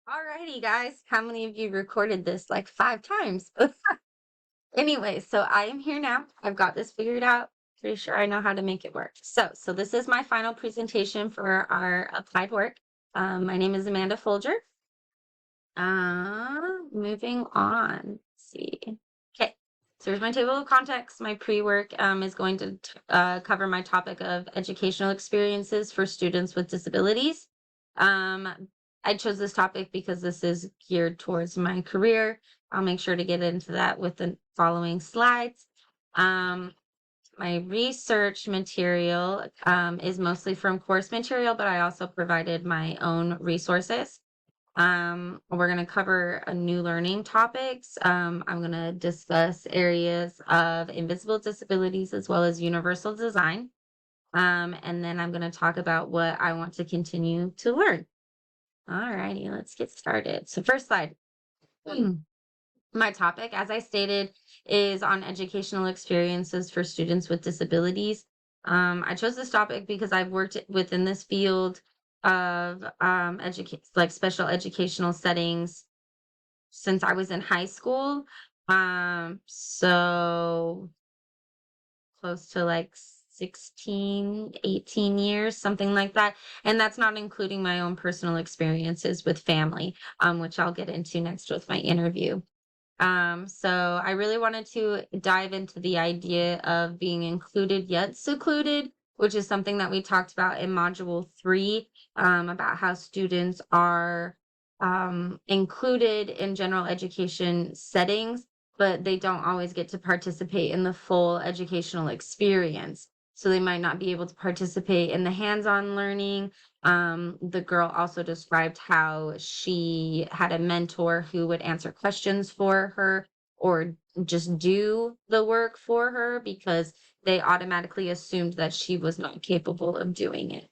Alrighty, guys. How many of you recorded this like 5 times? Anyway, so I am here now. I've got this figured out. Pretty sure I know how to make it work. So this is my final presentation for our applied work. My name is Amanda Folger. Moving on. Let's see. Okay. So here's my table of contents. My pre-work is going to cover my topic of educational experiences for students with disabilities. Um, I chose this topic because this is geared towards my career. I'll make sure to get into that with the following slides. Um, my research material is mostly from course material, but I also provided my own resources. We're going to cover a new learning topics. I'm going to discuss areas of invisible disabilities as well as universal design. And then I'm going to talk about what I want to continue to learn. All righty, let's get started. So first slide. My topic, as I stated, is on educational experiences for students with disabilities. I chose this topic because I've worked within this field of like special educational settings since I was in high school. So close to like 16, 18 years, something like that. And that's not including my own personal experiences with family, which I'll get into next with my interview. So I really wanted to dive into the idea of being included yet secluded, which is something that we talked about in module 3, about how students are included in general education settings, but they don't always get to participate in the full educational experience. So they might not be able to participate in the hands-on learning. The girl also described how she had a mentor who would answer questions for her or just do the work for her because they automatically assumed that she was not capable of doing it.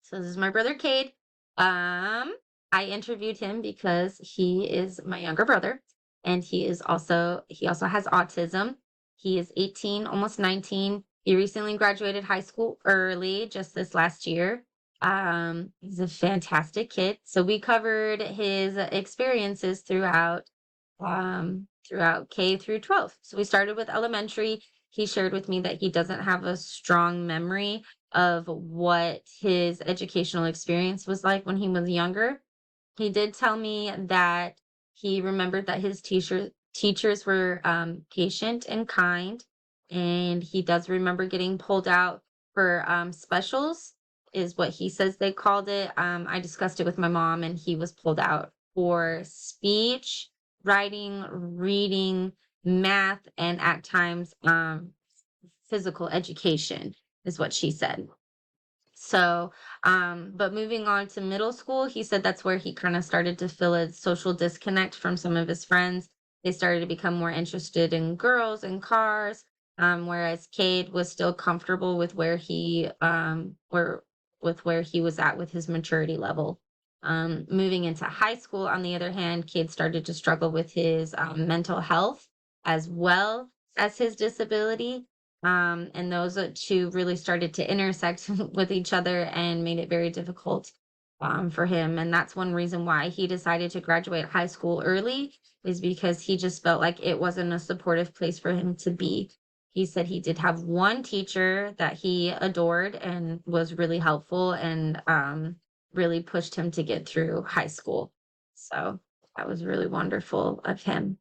So this is my brother Cade. I interviewed him because he is my younger brother, and he also has autism. He is 18, almost 19. He recently graduated high school early, just this last year. He's a fantastic kid. So we covered his experiences throughout K through 12. So we started with elementary. He shared with me that he doesn't have a strong memory of what his educational experience was like when he was younger. He did tell me that he remembered that his teachers were patient and kind, and he does remember getting pulled out for specials, is what he says they called it. I discussed it with my mom, and he was pulled out for speech, writing, reading, math, and at times physical education, is what she said. So, but moving on to middle school, he said that's where he kind of started to feel a social disconnect from some of his friends. They started to become more interested in girls and cars, whereas Cade was still comfortable with where he was at with his maturity level. Moving into high school, on the other hand, Cade started to struggle with his mental health as well as his disability. And those two really started to intersect with each other and made it very difficult for him. And that's one reason why he decided to graduate high school early, is because he just felt like it wasn't a supportive place for him to be. He said he did have one teacher that he adored and was really helpful and really pushed him to get through high school. So that was really wonderful of him.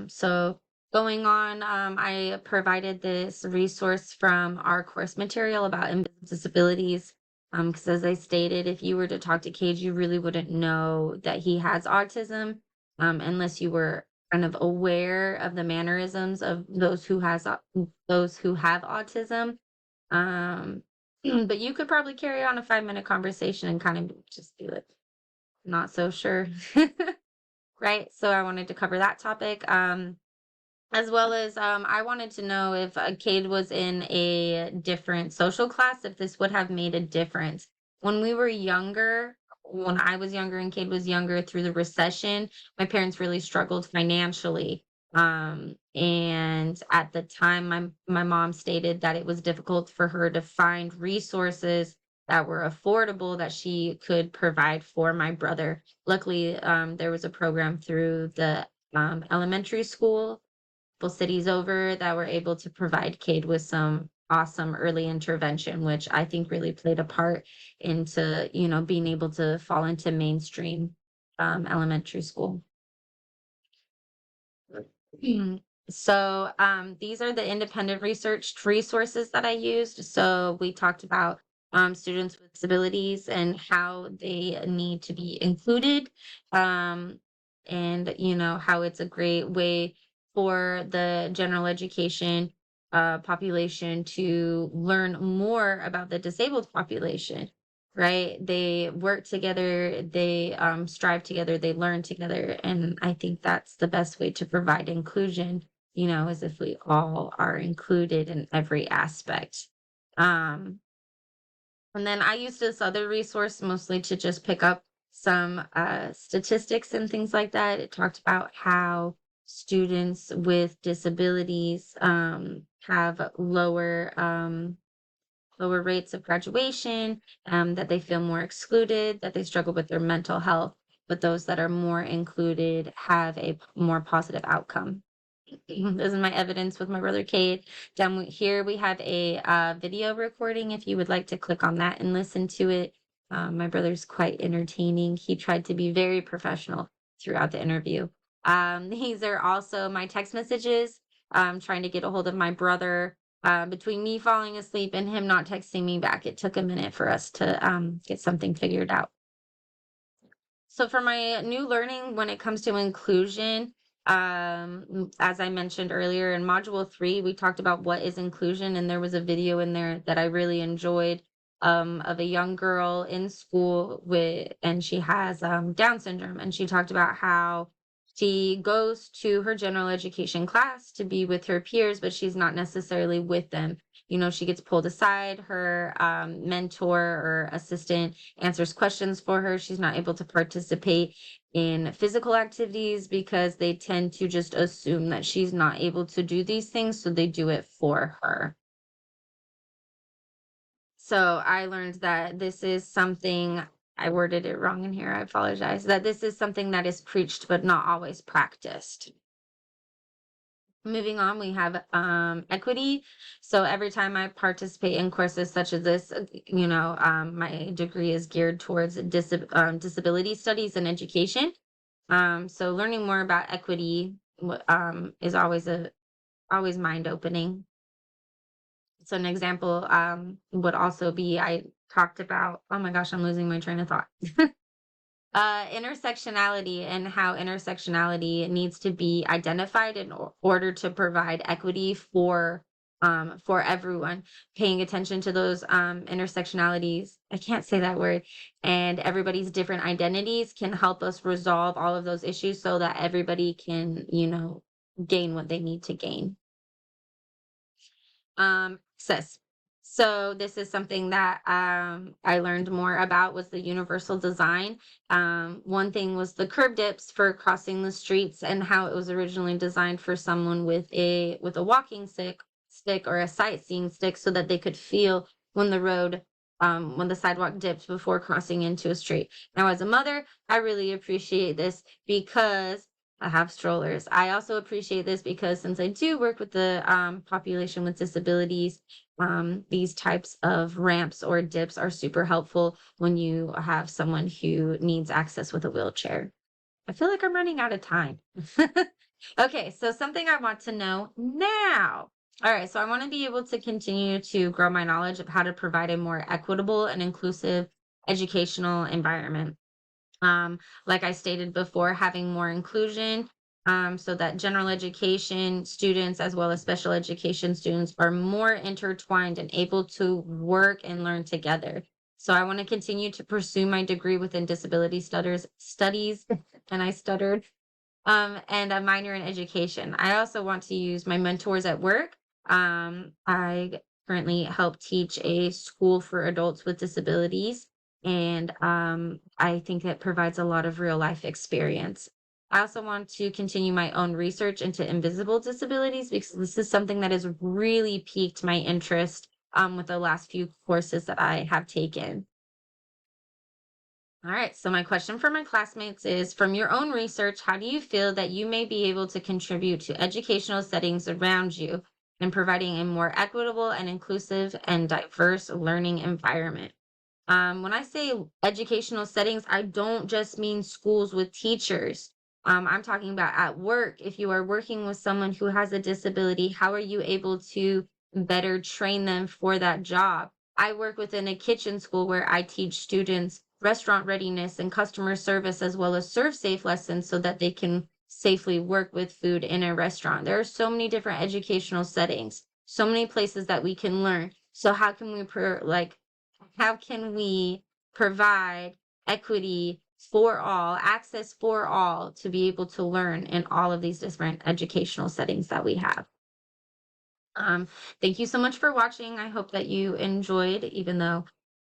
So going on, I provided this resource from our course material about invisible disabilities. Because as I stated, if you were to talk to Cage, you really wouldn't know that he has autism, unless you were kind of aware of the mannerisms of those who have autism. Um, but you could probably carry on a 5-minute conversation and kind of just be like, not so sure. Right? So I wanted to cover that topic. As well as I wanted to know if Cade was in a different social class, if this would have made a difference. When we were younger, when I was younger and Cade was younger through the recession, my parents really struggled financially. And at the time, my mom stated that it was difficult for her to find resources that were affordable that she could provide for my brother. Luckily, there was a program through the elementary school, couple cities over, that were able to provide Cade with some awesome early intervention, which I think really played a part into, being able to fall into mainstream elementary school. Mm. So, these are the independent research resources that I used. So, we talked about students with disabilities and how they need to be included, um, and how it's a great way for the general education population to learn more about the disabled population. Right? They work together, they strive together, they learn together. And I think that's the best way to provide inclusion, is if we all are included in every aspect. Um, and then I use this other resource mostly to just pick up some statistics and things like that. It talked about how students with disabilities have lower rates of graduation, that they feel more excluded, that they struggle with their mental health, but those that are more included have a more positive outcome. This is my evidence with my brother Cade. Down here, we have a video recording if you would like to click on that and listen to it. My brother's quite entertaining. He tried to be very professional throughout the interview. These are also my text messages, trying to get a hold of my brother. Between me falling asleep and him not texting me back, it took a minute for us to get something figured out. So for my new learning when it comes to inclusion, as I mentioned earlier in module 3, we talked about what is inclusion, and there was a video in there that I really enjoyed, of a young girl in school and she has Down syndrome, and she talked about how she goes to her general education class to be with her peers, but she's not necessarily with them. She gets pulled aside. Her mentor or assistant answers questions for her. She's not able to participate in physical activities because they tend to just assume that she's not able to do these things, so they do it for her. So I learned that this is something, I worded it wrong in here, I apologize, that this is something that is preached but not always practiced. Moving on, we have equity. So every time I participate in courses such as this, my degree is geared towards disability studies and education. So learning more about equity is always mind opening. So an example would also be, I talked about, oh my gosh, I'm losing my train of thought. Intersectionality, and how intersectionality needs to be identified in order to provide equity for everyone. Paying attention to those intersectionalities, I can't say that word, and everybody's different identities can help us resolve all of those issues so that everybody can, gain what they need to gain. Access. So this is something that I learned more about, was the universal design. One thing was the curb dips for crossing the streets, and how it was originally designed for someone with a walking stick or a sightseeing stick, so that they could feel when the sidewalk dipped before crossing into a street. Now, as a mother, I really appreciate this because I have strollers. I also appreciate this because, since I do work with the population with disabilities, these types of ramps or dips are super helpful when you have someone who needs access with a wheelchair. I feel like I'm running out of time. Okay, so something I want to know now. All right, so I want to be able to continue to grow my knowledge of how to provide a more equitable and inclusive educational environment. Like I stated before, having more inclusion, so that general education students as well as special education students are more intertwined and able to work and learn together. So I want to continue to pursue my degree within disability studies, and I stuttered, and a minor in education. I also want to use my mentors at work. I currently help teach a school for adults with disabilities, and I think it provides a lot of real life experience. I also want to continue my own research into invisible disabilities, because this is something that has really piqued my interest with the last few courses that I have taken. All right. So, my question for my classmates is, from your own research, how do you feel that you may be able to contribute to educational settings around you in providing a more equitable and inclusive and diverse learning environment? When I say educational settings, I don't just mean schools with teachers. I'm talking about at work. If you are working with someone who has a disability, how are you able to better train them for that job? I work within a kitchen school where I teach students restaurant readiness and customer service, as well as serve safe lessons so that they can safely work with food in a restaurant. There are so many different educational settings, so many places that we can learn. So how can we provide equity for all, access for all to be able to learn in all of these different educational settings that we have? Um, Thank you so much for watching. I hope that you enjoyed, even though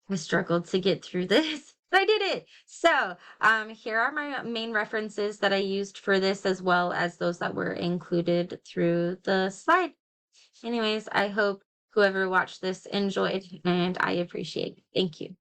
I struggled to get through this. I did it. So, here are my main references that I used for this, as well as those that were included through the slide. Anyways, I hope whoever watched this enjoyed, and I appreciate it. Thank you.